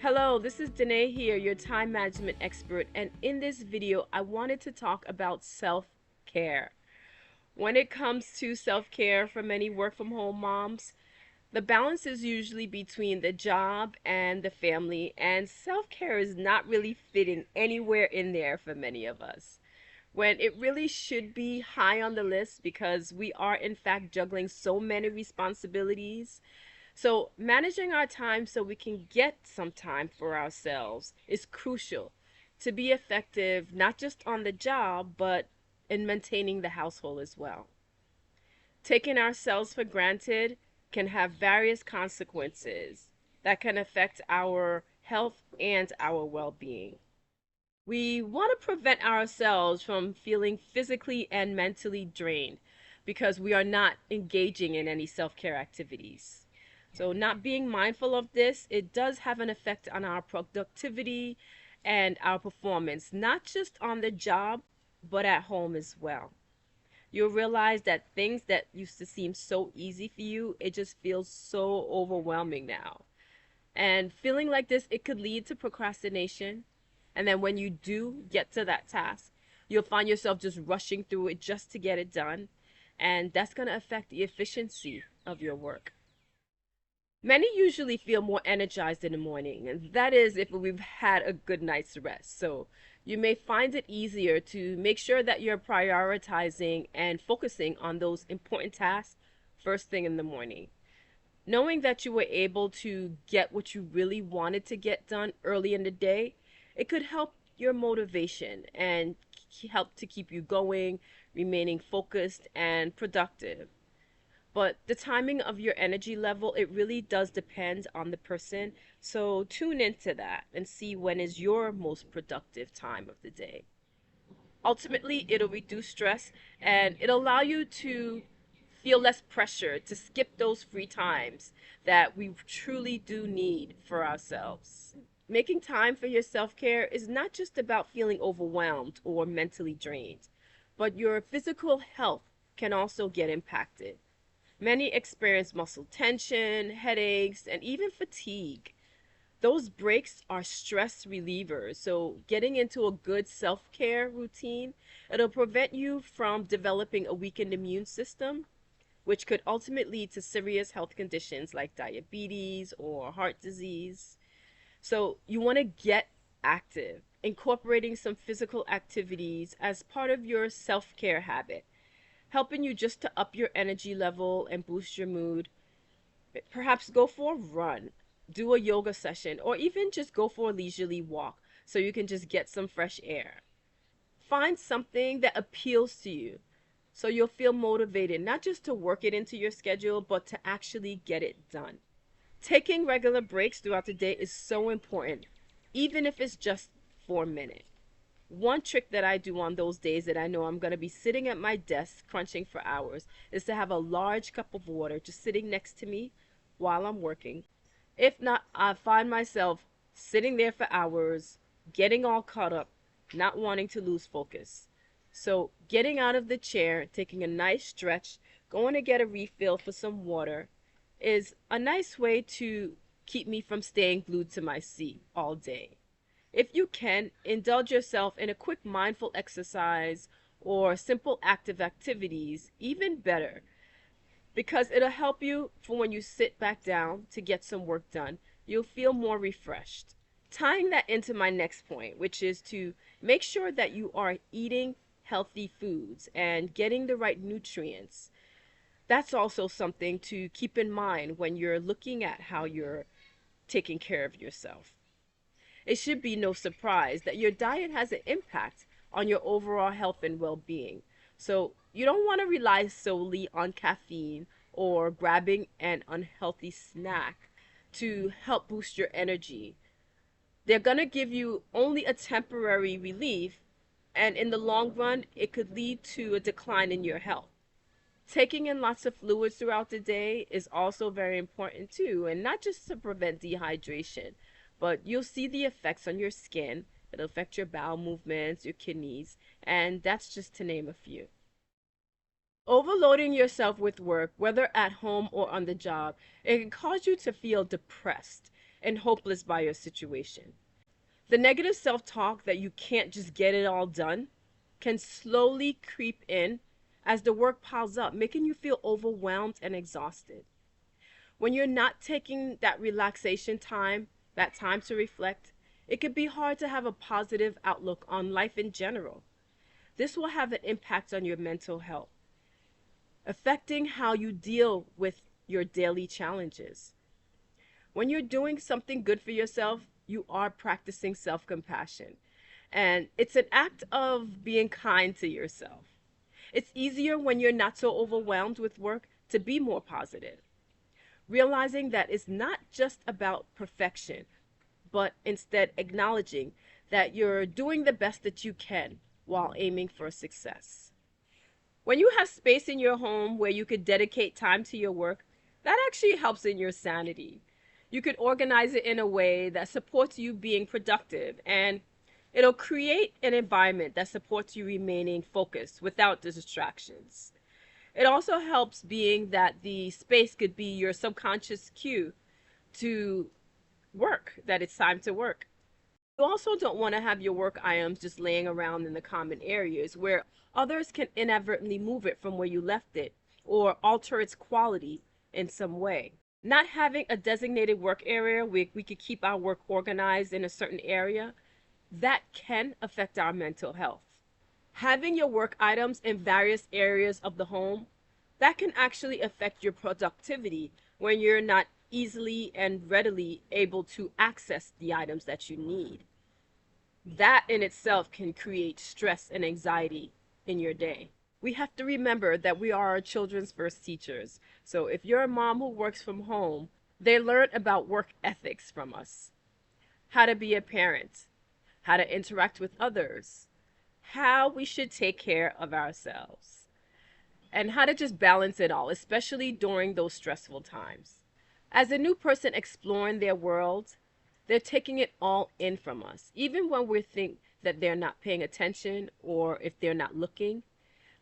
Hello, this is Diné here, your time management expert, and in this video, I wanted to talk about self-care. When it comes to self-care for many work-from-home moms, the balance is usually between the job and the family, and self-care is not really fitting anywhere in there for many of us. When it really should be high on the list because we are, in fact, juggling so many responsibilities. So, managing our time so we can get some time for ourselves is crucial to be effective, not just on the job, but in maintaining the household as well. Taking ourselves for granted can have various consequences that can affect our health and our well being. We want to prevent ourselves from feeling physically and mentally drained because we are not engaging in any self care activities. So, not being mindful of this, it does have an effect on our productivity and our performance, not just on the job, but at home as well. You'll realize that things that used to seem so easy for you, it just feels so overwhelming now. And feeling like this, it could lead to procrastination. And then when you do get to that task, you'll find yourself just rushing through it just to get it done. And that's going to affect the efficiency of your work. Many usually feel more energized in the morning, and that is if we've had a good night's rest. So you may find it easier to make sure that you're prioritizing and focusing on those important tasks first thing in the morning. Knowing that you were able to get what you really wanted to get done early in the day, it could help your motivation and help to keep you going, remaining focused and productive. But the timing of your energy level, it really does depend on the person. So tune into that and see when is your most productive time of the day. Ultimately, it'll reduce stress and it'll allow you to feel less pressure to skip those free times that we truly do need for ourselves. Making time for your self care is not just about feeling overwhelmed or mentally drained, but your physical health can also get impacted. Many experience muscle tension, headaches, and even fatigue. Those breaks are stress relievers. So, getting into a good self care routine, it'll prevent you from developing a weakened immune system, which could ultimately lead to serious health conditions like diabetes or heart disease. So, you want to get active, incorporating some physical activities as part of your self care habit, helping you just to up your energy level and boost your mood. Perhaps go for a run, do a yoga session, or even just go for a leisurely walk so you can just get some fresh air. Find something that appeals to you so you'll feel motivated not just to work it into your schedule, but to actually get it done. Taking regular breaks throughout the day is so important, even if it's just for a minute. One trick that I do on those days that I know I'm going to be sitting at my desk crunching for hours is to have a large cup of water just sitting next to me while I'm working. If not, I find myself sitting there for hours, getting all caught up, not wanting to lose focus. So, getting out of the chair, taking a nice stretch, going to get a refill for some water is a nice way to keep me from staying glued to my seat all day. If you can, indulge yourself in a quick mindful exercise or simple active activities, even better, because it'll help you for when you sit back down to get some work done. You'll feel more refreshed. Tying that into my next point, which is to make sure that you are eating healthy foods and getting the right nutrients. That's also something to keep in mind when you're looking at how you're taking care of yourself. It should be no surprise that your diet has an impact on your overall health and well being. So, you don't want to rely solely on caffeine or grabbing an unhealthy snack to help boost your energy. They're going to give you only a temporary relief, and in the long run, it could lead to a decline in your health. Taking in lots of fluids throughout the day is also very important too, and not just to prevent dehydration, but you'll see the effects on your skin. It'll affect your bowel movements, your kidneys, and that's just to name a few. Overloading yourself with work, whether at home or on the job, it can cause you to feel depressed and hopeless by your situation. The negative self talk that you can't just get it all done can slowly creep in as the work piles up, making you feel overwhelmed and exhausted. When you're not taking that relaxation time, that time to reflect, it can be hard to have a positive outlook on life in general. This will have an impact on your mental health, affecting how you deal with your daily challenges. When you're doing something good for yourself, you are practicing self compassion. And it's an act of being kind to yourself. It's easier when you're not so overwhelmed with work to be more positive, realizing that it's not just about perfection, but instead acknowledging that you're doing the best that you can while aiming for success. When you have space in your home where you could dedicate time to your work, that actually helps in your sanity. You could organize it in a way that supports you being productive, and it'll create an environment that supports you remaining focused without the distractions. It also helps being that the space could be your subconscious cue to work, that it's time to work. You also don't want to have your work items just laying around in the common areas where others can inadvertently move it from where you left it or alter its quality in some way. Not having a designated work area where we could keep our work organized in a certain area, that can affect our mental health. Having your work items in various areas of the home, that can actually affect your productivity when you're not easily and readily able to access the items that you need. That in itself can create stress and anxiety in your day. We have to remember that we are our children's first teachers. So if you're a mom who works from home, they learn about work ethics from us, how to be a parent, how to interact with others, how we should take care of ourselves, and how to just balance it all, especially during those stressful times. As a new person exploring their world, they're taking it all in from us. Even when we think that they're not paying attention or if they're not looking,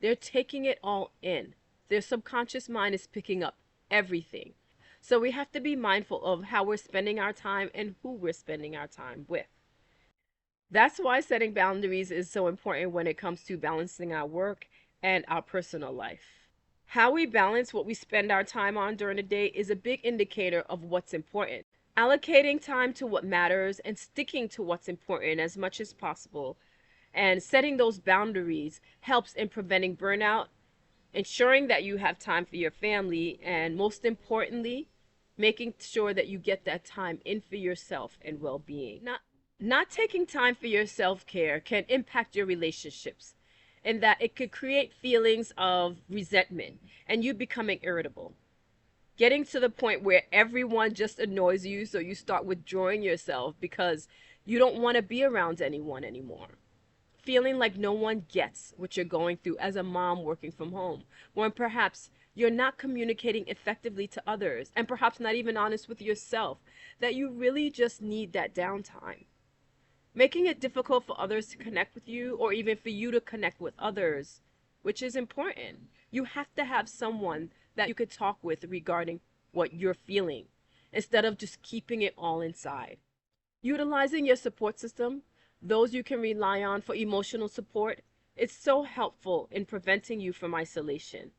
they're taking it all in. Their subconscious mind is picking up everything. So we have to be mindful of how we're spending our time and who we're spending our time with. That's why setting boundaries is so important when it comes to balancing our work and our personal life. How we balance what we spend our time on during the day is a big indicator of what's important. Allocating time to what matters and sticking to what's important as much as possible and setting those boundaries helps in preventing burnout, ensuring that you have time for your family, and most importantly, making sure that you get that time in for yourself and well-being. Not taking time for your self-care can impact your relationships in that it could create feelings of resentment and you becoming irritable, getting to the point where everyone just annoys you, so you start withdrawing yourself because you don't want to be around anyone anymore. Feeling like no one gets what you're going through as a mom working from home, when perhaps you're not communicating effectively to others and perhaps not even honest with yourself, that you really just need that downtime. Making it difficult for others to connect with you or even for you to connect with others, which is important. You have to have someone that you could talk with regarding what you're feeling instead of just keeping it all inside. Utilizing your support system, those you can rely on for emotional support, is so helpful in preventing you from isolation.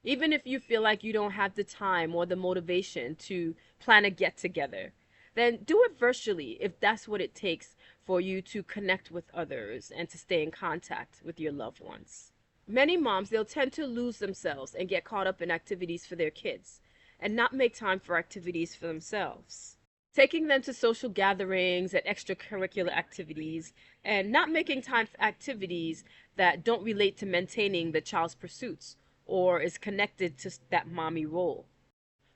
Even if you feel like you don't have the time or the motivation to plan a get together, then do it virtually if that's what it takes for you to connect with others and to stay in contact with your loved ones. Many moms, they'll tend to lose themselves and get caught up in activities for their kids and not make time for activities for themselves. Taking them to social gatherings and extracurricular activities and not making time for activities that don't relate to maintaining the child's pursuits or is connected to that mommy role.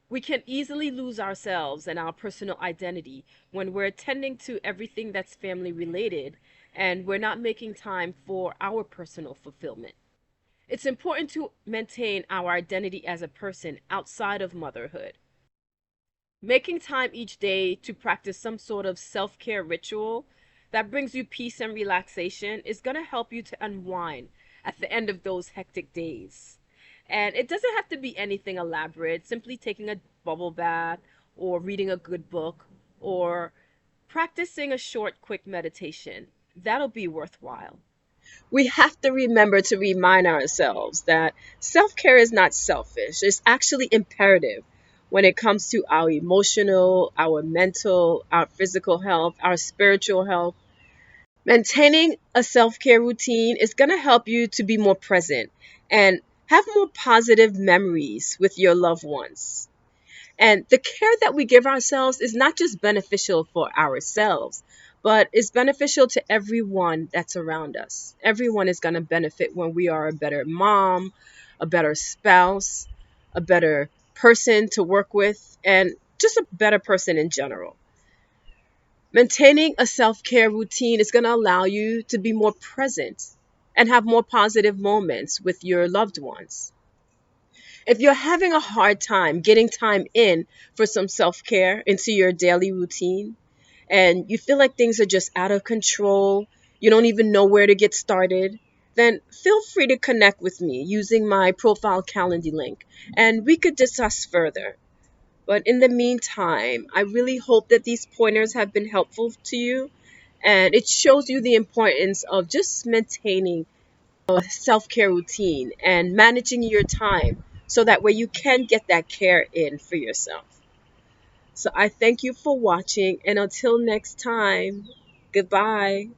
We can easily lose ourselves and our personal identity when we're attending to everything that's family related and we're not making time for our personal fulfillment. It's important to maintain our identity as a person outside of motherhood. Making time each day to practice some sort of self-care ritual that brings you peace and relaxation is going to help you to unwind at the end of those hectic days. And it doesn't have to be anything elaborate, simply taking a bubble bath or reading a good book or practicing a short, quick meditation. That'll be worthwhile. We have to remember to remind ourselves that self care is not selfish, it's actually imperative when it comes to our emotional, our mental, our physical health, our spiritual health. Maintaining a self care routine is going to help you to be more present and have more positive memories with your loved ones. And the care that we give ourselves is not just beneficial for ourselves, but is beneficial to everyone that's around us. Everyone is going to benefit when we are a better mom, a better spouse, a better person to work with, and just a better person in general. Maintaining a self care routine is going to allow you to be more present and have more positive moments with your loved ones. If you're having a hard time getting time in for some self care into your daily routine, and you feel like things are just out of control, you don't even know where to get started, then feel free to connect with me using my profile calendar link and we could discuss further. But in the meantime, I really hope that these pointers have been helpful to you and it shows you the importance of just maintaining self care routine and managing your time so that way you can get that care in for yourself. So I thank you for watching, and until next time, goodbye.